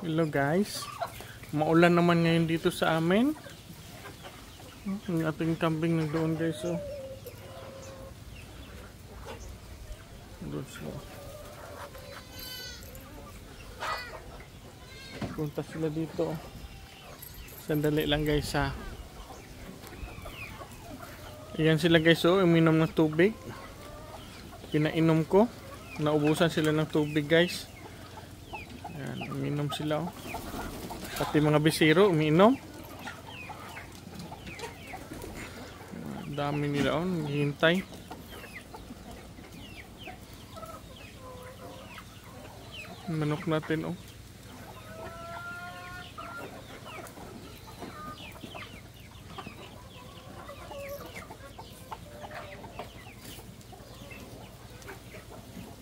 Hello guys, maulan naman ngayon dito sa amin. Ang ating kambing nandoon guys. Oh. Doon sila. Punta sila dito. Sandali lang guys ha. Ayan sila guys, oh, uminom ng tubig. Pinainom ko. Naubusan sila ng tubig guys. Ayan, uminom sila, oh. Pati mga bisiro uminom. Dami nila, oh, naghihintay. Manok natin, oh.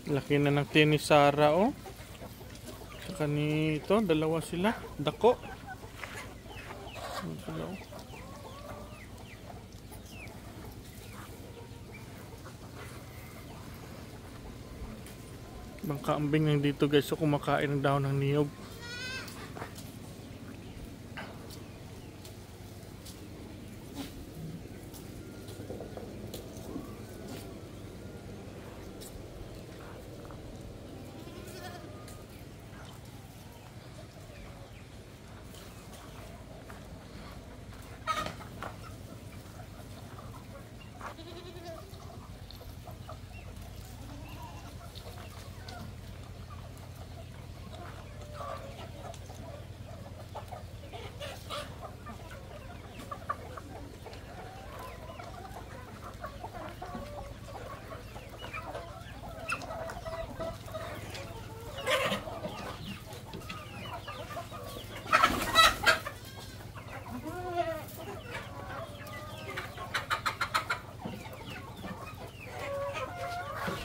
Laki na ng tiyan ni Sarah, oh. Saka ni ito, dalawa sila. Dako. Sila, oh. Ibang kambing lang dito guys, so kumakain ng dahon ng niyog.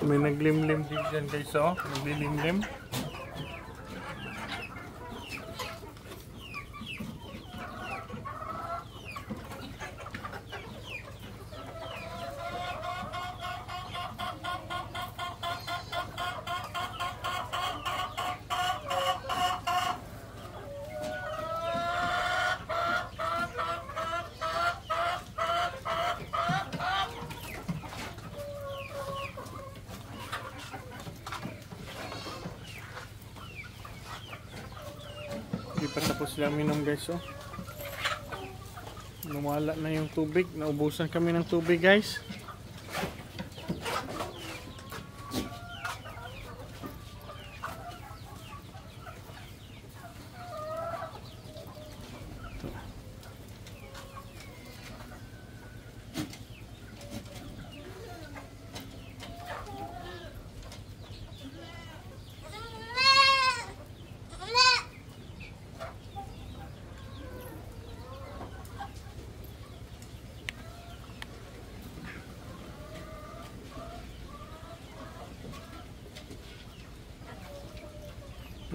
May naglimlim din dyan guys, oh. Naglilimlim. Hindi pa tapos sila minom guys, oh. Lumala na yung tubig. Naubusan kami ng tubig guys.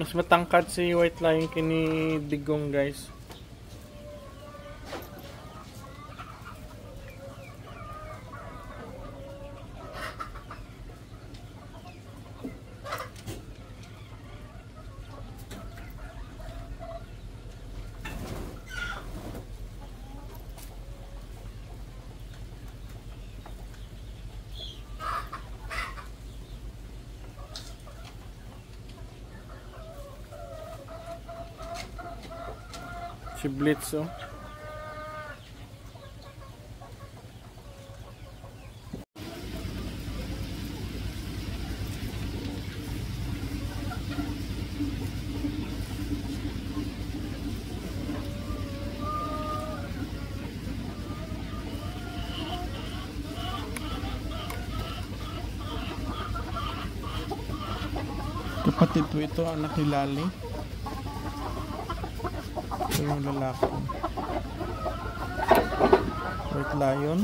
Mas matangkad si White Lion kini Digong guys. Si Blitz, oh. Kapatid po ito, anak ni Lali. Ito yung lalaki. White Lion.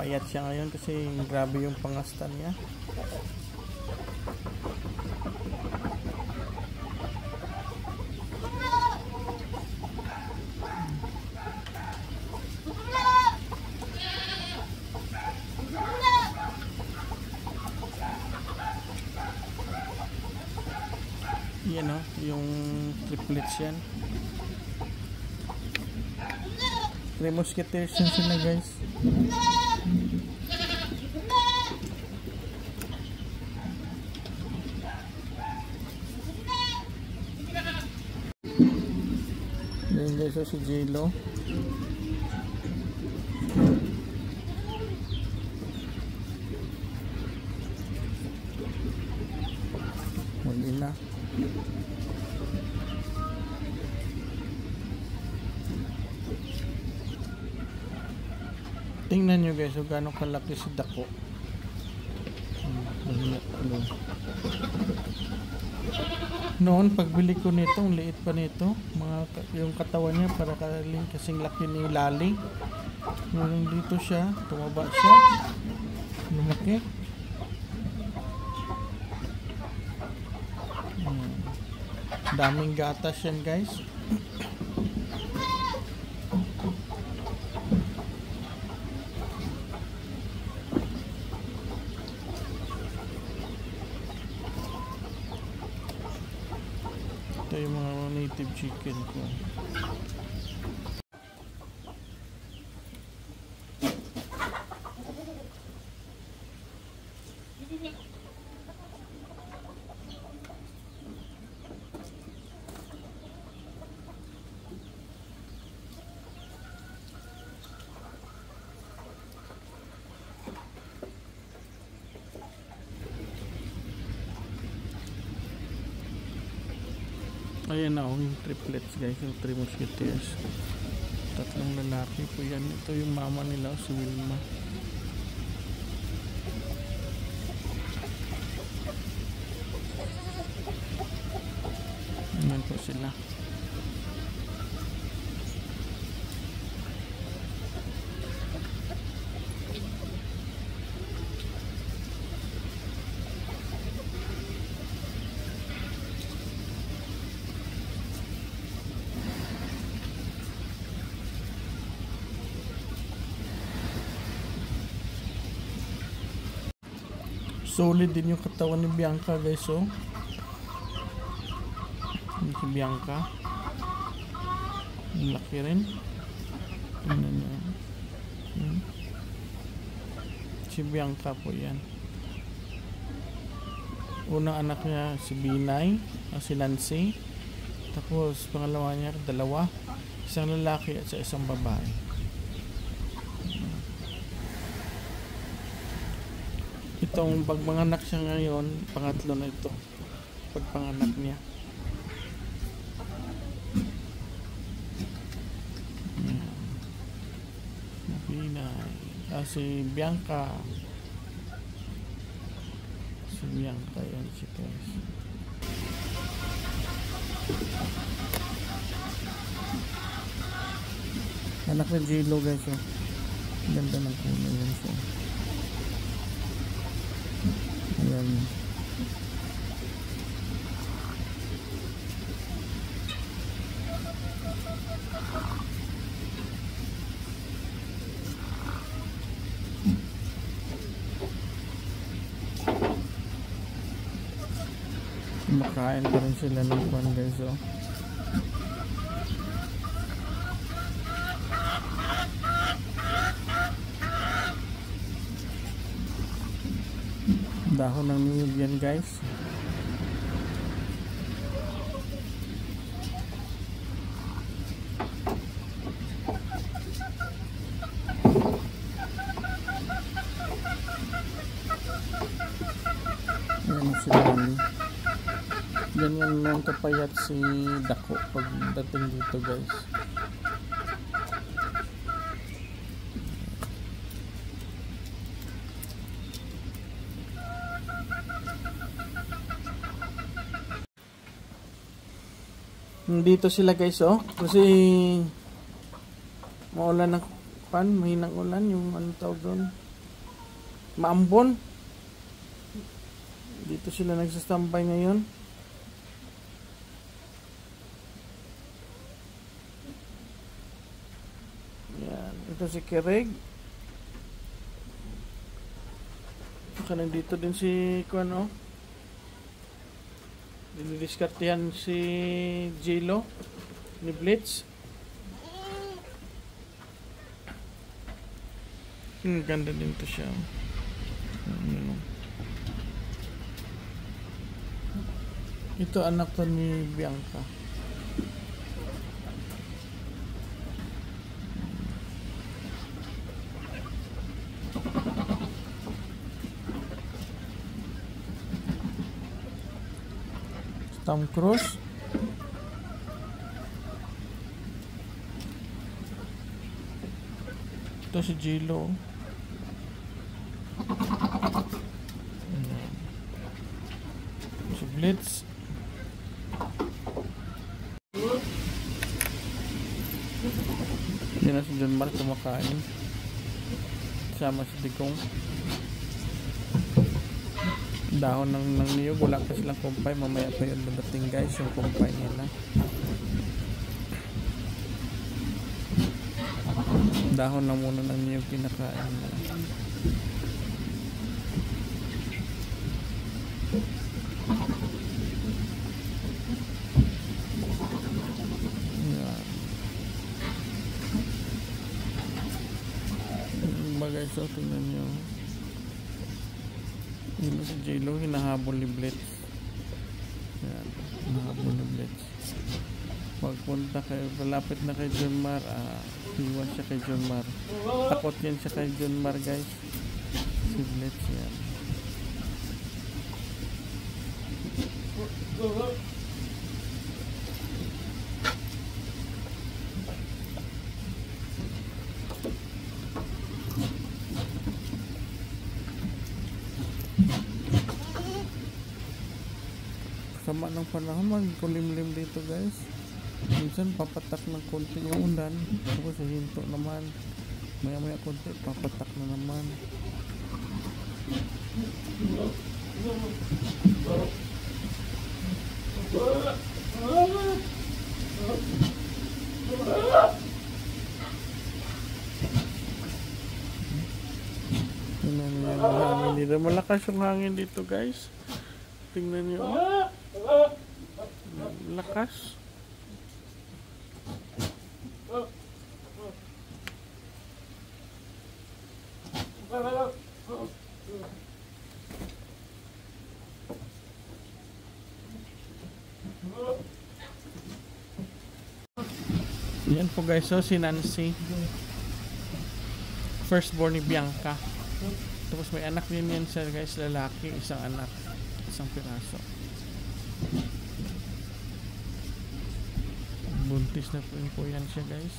Payat siya ngayon kasi grabe yung pangasta niya. Ayan o, yung triplets yan. 3 musketeers yan sila guys. Ayan guys, so si J-Lo. Huli na. Tingnan nyo guys, kung gano'ng kalaki si dako. Noon pagbili ko nito, ang liit pa nito. Yung katawan niya para kasing laki ni Lali. Nung dito siya, tumaba siya. Lumaki. Daming gatas yan guys. Ito yung mga native chicken ko. Ayan na yung triplets guys, yung 3 musketeers. Tatlong lalaki po yan. Ito yung mama nila, si Wilma. Ayan po sila. Solid din yung katawan ni Bianca guys, oh. Yung si Bianca. Ang laki rin. Tingnan nyo. Si Bianca po yan. Unang anak niya si Binay, si Nancy. Tapos pangalawa niya, 2. Isang lalaki at isang babae. Itong pagpanganak siya ngayon, pangatlo na ito. Pagpanganak niya. Binay. Si Bianca. Si Bianca yan si guys. Anak ni J-Lo guys, oh. Ganda ng kulay yan siya. Ayan. Kumakain pa rin sila ng kwan guys, oh. Dahon ng niyog yan guys. Yan si Lali. Ganyan lang kapayat si Dako pagdating dito guys. Dito sila guys, oh. Kasi maulan ng mahinang ulan, yung ano tawag doon, maambon. Dito sila nagsastambay ngayon. Yan, ito si Kireg. Saka nandito din si Kuan, oh. Dinidiskartehan si J-Lo ni Blitz. Ang ganda din to siya. Ito anak to ni Bianca. Tom Cruise. Ito si J-Lo. Si Blitz. Yan na si John Mark kumakain. Sama si Digong. Dahon ng niyog, wala pa silang kumpay. Mamaya pa yun dumating guys, yung kumpay nila. Dahon lang muna ng niyog kinakain nila. Bagay, so tingnan nyo. Yun si J-Lo, hinahabol ni Blitz. Yan, hinahabol ni Blitz. Pagpunta kayo, malapit na kay John Mar, iwan siya kay John Mar. Takot yan siya kay John Mar guys. Si Blitz yan. Sama ng panahon, magkulimlim dito guys. Minsan papatak ng konti yung ulan, tapos hihinto naman. Maya maya konti, papatak na naman. Tingnan niyo yung hangin dito. Malakas yung hangin dito guys. Tingnan niyo. Lakas. Yan po guys, so si Nancy, firstborn ni Bianca. Tapos may anak din yan siya guys, lalaki, isang anak, isang piraso. Buntis na po yan siya guys.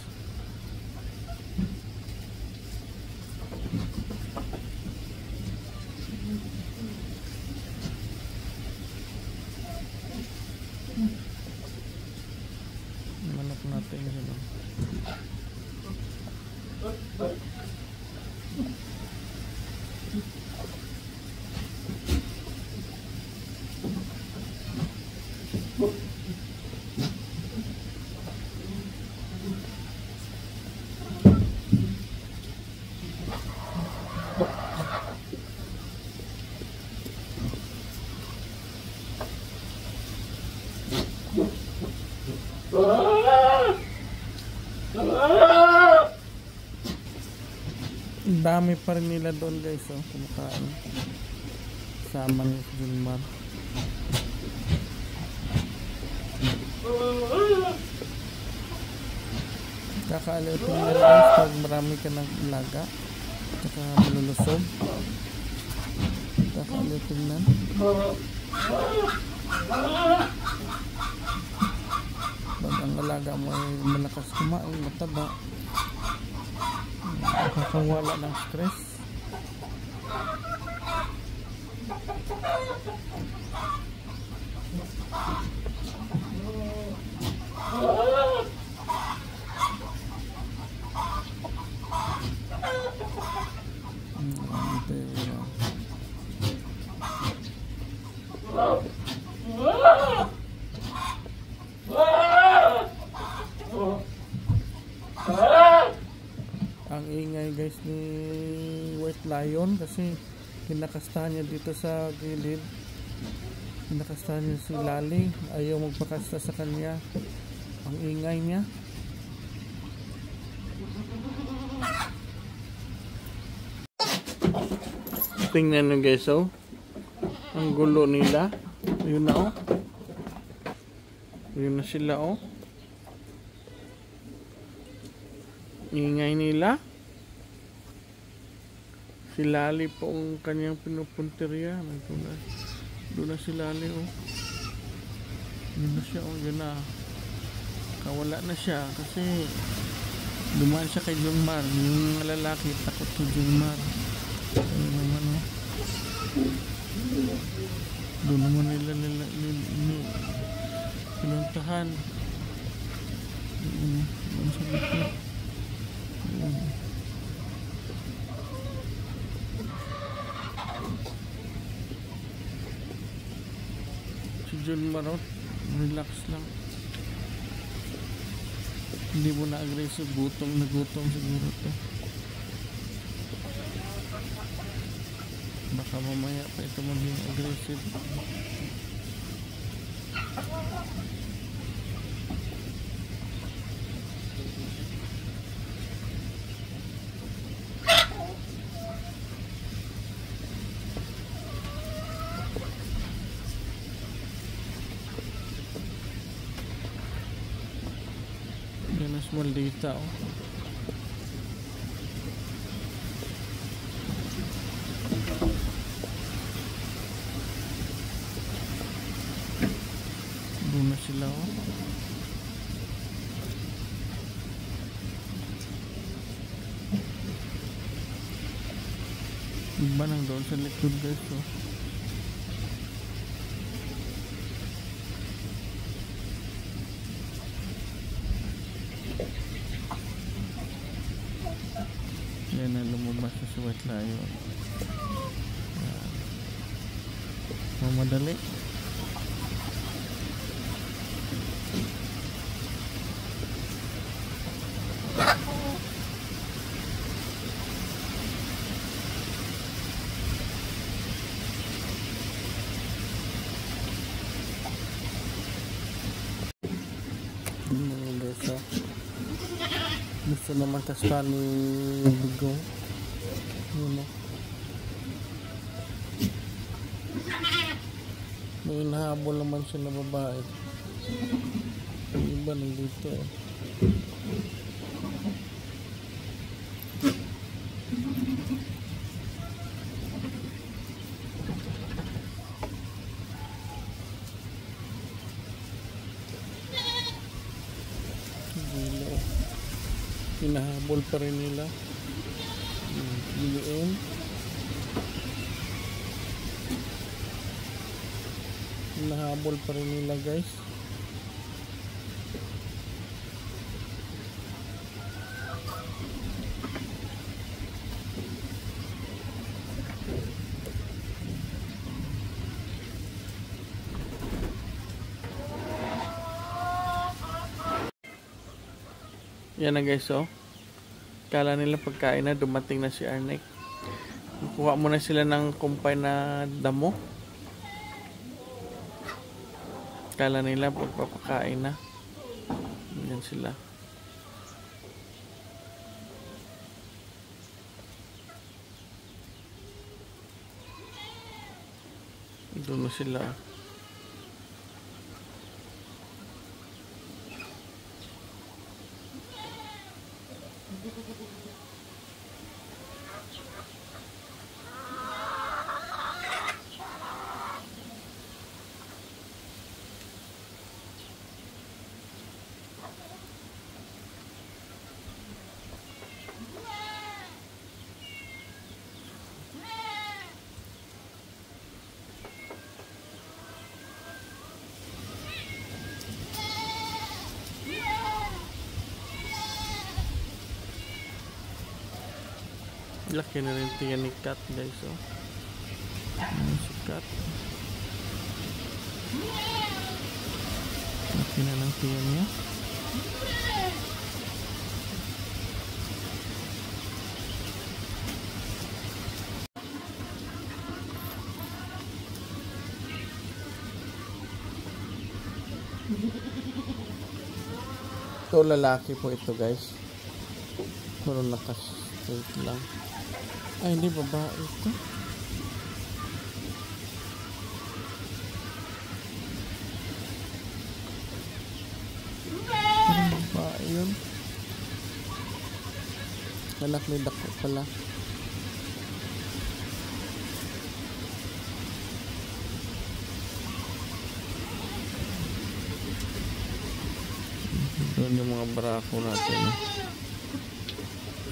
Manok natin sila. Dami pa rin nila doon guys, oh, kumakain. Sama ni Julmar. Kakaaliw ito nila guys pag marami ka ng ilaga, saka malulusog. Kakaaliw tingnan. Pag ang alaga mo ay malakas kumain, mataba, nakakawala ng stress. Ang ingay guys ni White Lion kasi kinakastahan niya dito sa gilid. Pinakasta niya si Lali. Ayaw magpakasta sa kanya. Ang ingay niya. Tingnan nyo guys, oh. Ang gulo nila. Ayun na, oh. Ayun na sila, oh. Ingay nila. Si Lali po ang kanyang pinupunteriya. Doon na si Lali, oh. Yun na siya, oh. Yun na. Kawala na siya kasi dumaan siya kay Jungmar. Yung lalaki takot kay Jungmar. Ayun naman, oh. Doon naman nila pinuntahan. Doon sa likod. Si Jungmar, oh, relax lang. Hindi mo na aggressive. Nagutom siguro to. Baka mamaya pa ito maging aggressive. Yan ang maldita, oh. Doon na sila, oh. Iba nang doon sa likod guys, oh. Yan na lumabas na si White Lion. Mamadali. Gusto naman tastan ni Bigo. Yun, oh. May nahabol naman siya na babae. Yung iba nandito, eh. Hinahabol pa rin nila. BM. Hinahabol pa rin nila guys. Yan na guys, oh. Kala nila pagkain na, dumating na si Arnek. Kuha muna sila ng kumpay na damo. Kala nila pagpapakain na. Yan sila. Doon na sila. Laki na rin tiyan ni Kat guys, oh. Si Kat. Laki na ng tiyan niya. Ito lalaki po ito guys. Puro naka-straight lang. Ay, hindi babae ito. Parang babae yun. Anak ni dako pala. Doon yung mga barako natin.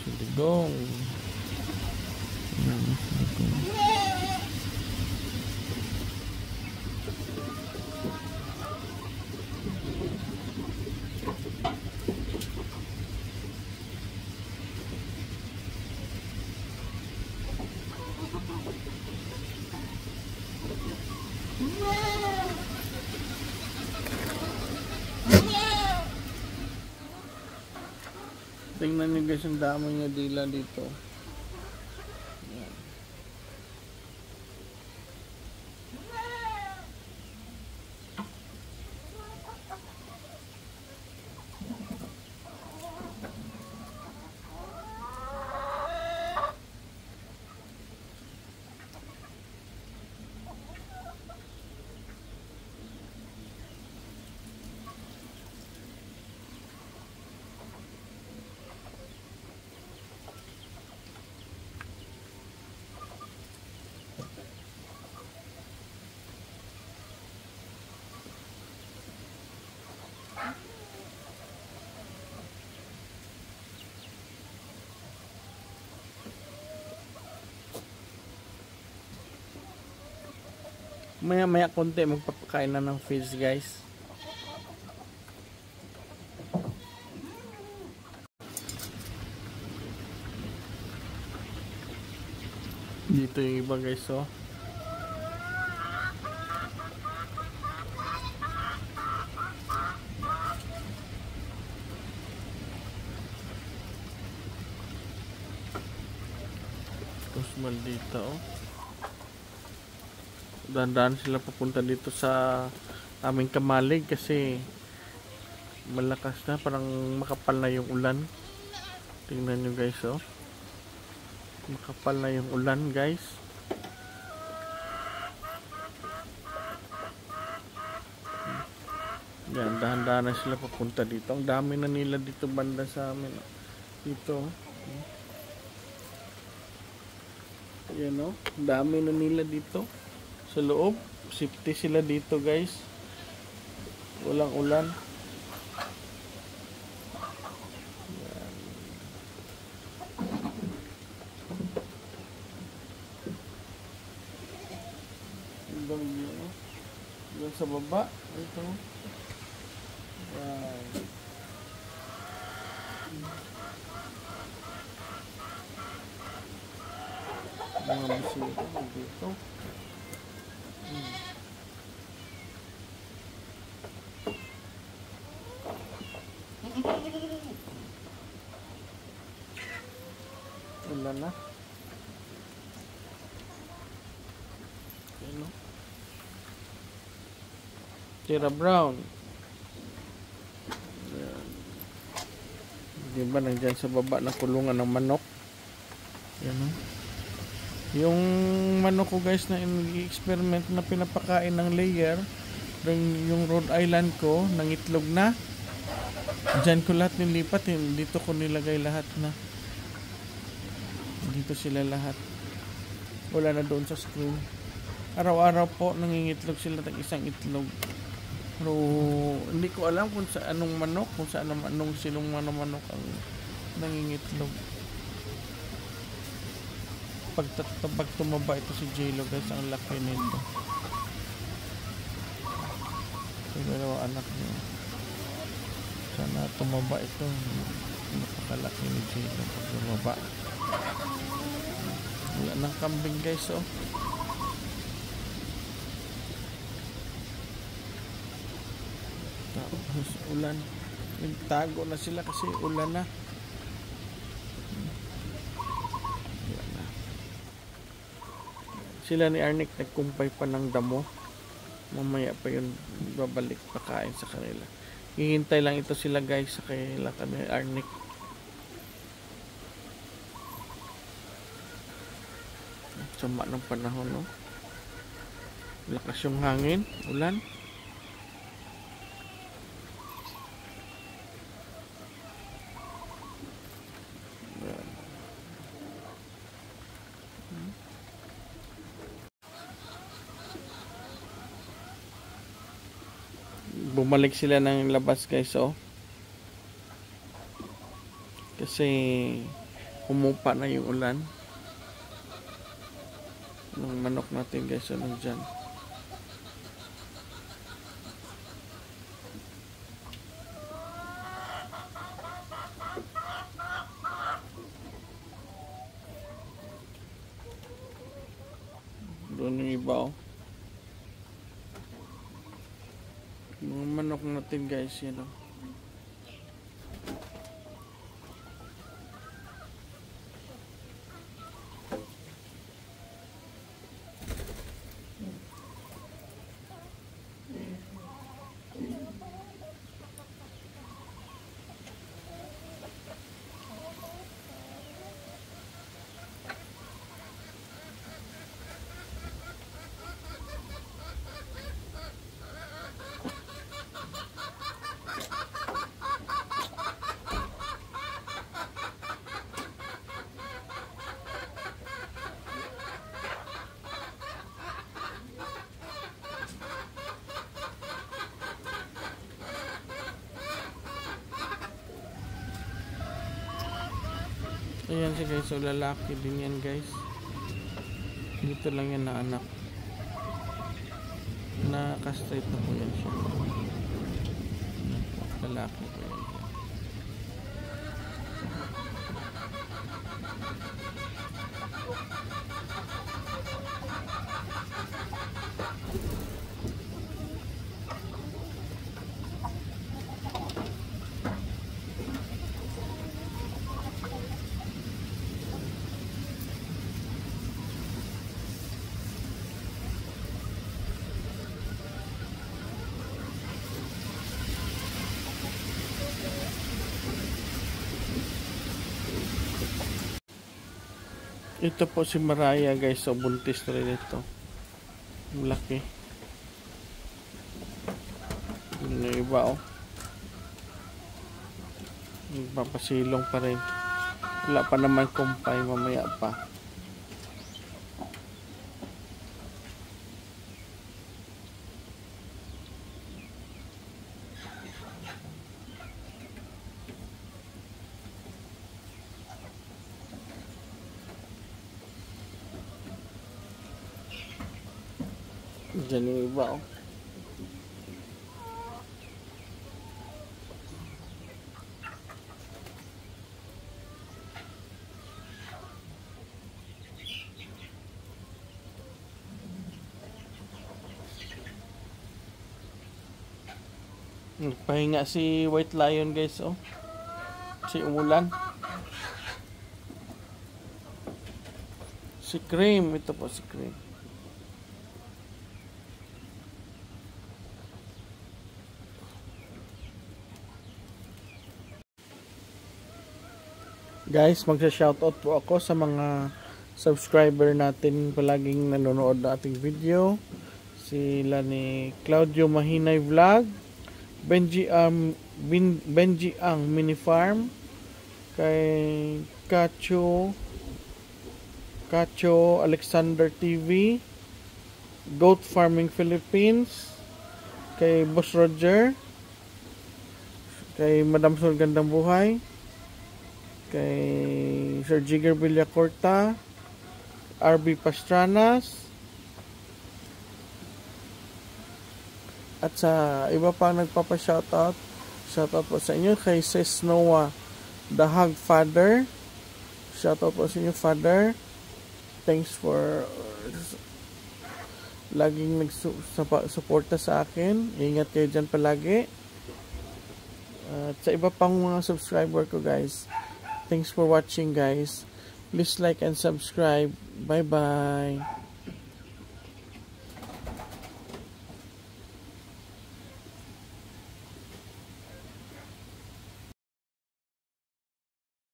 Siligong. Tingnan nyo guys, ang dami niya dila dito. Yan. Maya konti magpapakain na ng fish guys. Dito yung iba guys, oh. Tapos maldita, oh. Dahan-dahan sila papunta dito sa aming kamalig kasi malakas na, parang makapal na yung ulan. Tingnan nyo guys, oh. Makapal na yung ulan guys. Yan, dahan-dahan na sila papunta dito. Ang dami na nila dito banda sa amin. Dito. Yan, oh. Ang dami na nila dito. Sa loob. Safety sila dito guys. Walang ulan. Doon sa baba ito. Wow. Mga bisita dito. Wala na. Ano? Tira Brown. Di ba nandyan sa baba na kulungan ng manok? Yan, oh. Yung manok ko guys na i-experiment na pinapakain ng layer, yung Rhode Island ko, nangitlog na. Diyan ko lahat nilipat, dito ko nilagay lahat na. Dito sila lahat. Wala na doon sa screen. Araw-araw po nangingitlog sila ng isang itlog. Pero hindi ko alam kung sa anong manok, kung sa anong silong manok ang nangingitlog. Pag tumaba ito si J-Lo guys, ang laki nito. Ito dalawa anak niya. Sana tumaba ito. Napakalaki ni J-Lo pag tumaba. Wala ng kambing guys, oh. Tapos ulan. Nagtago na sila kasi ulan na. Ulan na. Sila ni Arnick nagkumpay pa ng damo. Mamaya pa yun babalik pakain sa kanila. hihintay lang ito sila guys sa kay kami Arnic. Sama ng panahon, no? Lakas yung hangin, ulan. Bumalik sila ng labas guys, oh. Kasi humupa na yung ulan. Ng manok natin guys, ano dyan. Doon yung iba, oh. Yung manok natin guys, yun, oh. Ayan siya guys, so lalaki din yan guys. Dito lang yan na anak. Na-castrate na po yan siya. Lalaki po yan. Ito po si Mariah guys, so buntis na rin ito. Malaki. Yun yung iba, oh. Papasilong pa rin. Wala pa naman kumpay, mamaya pa. Diyan yung iba, oh. Nagpahinga si White Lion guys, oh. Si Umulan. Si Cream, ito po si Cream. Guys, magsa-shoutout po ako sa mga subscriber natin palaging nanonood na ating video. Sila ni Claudio Mahinay Vlog, Benji Ang Mini Farm, kay Kacho Alexander TV, Goat Farming Philippines, kay Boss Roger, kay Madam Sol Gandang Buhay, kay Sir Jigger Villacorta, RB Pastranas, at sa iba pang nagpapa-shoutout. Shoutout po sa inyo kay Sis Noah The Hug Father. Shoutout po sa inyo, Father. Thanks for laging nagsuporta sa akin. Ingat kayo dyan palagi. At sa iba pang mga subscriber ko guys, thanks for watching guys. Please like and subscribe. Bye bye.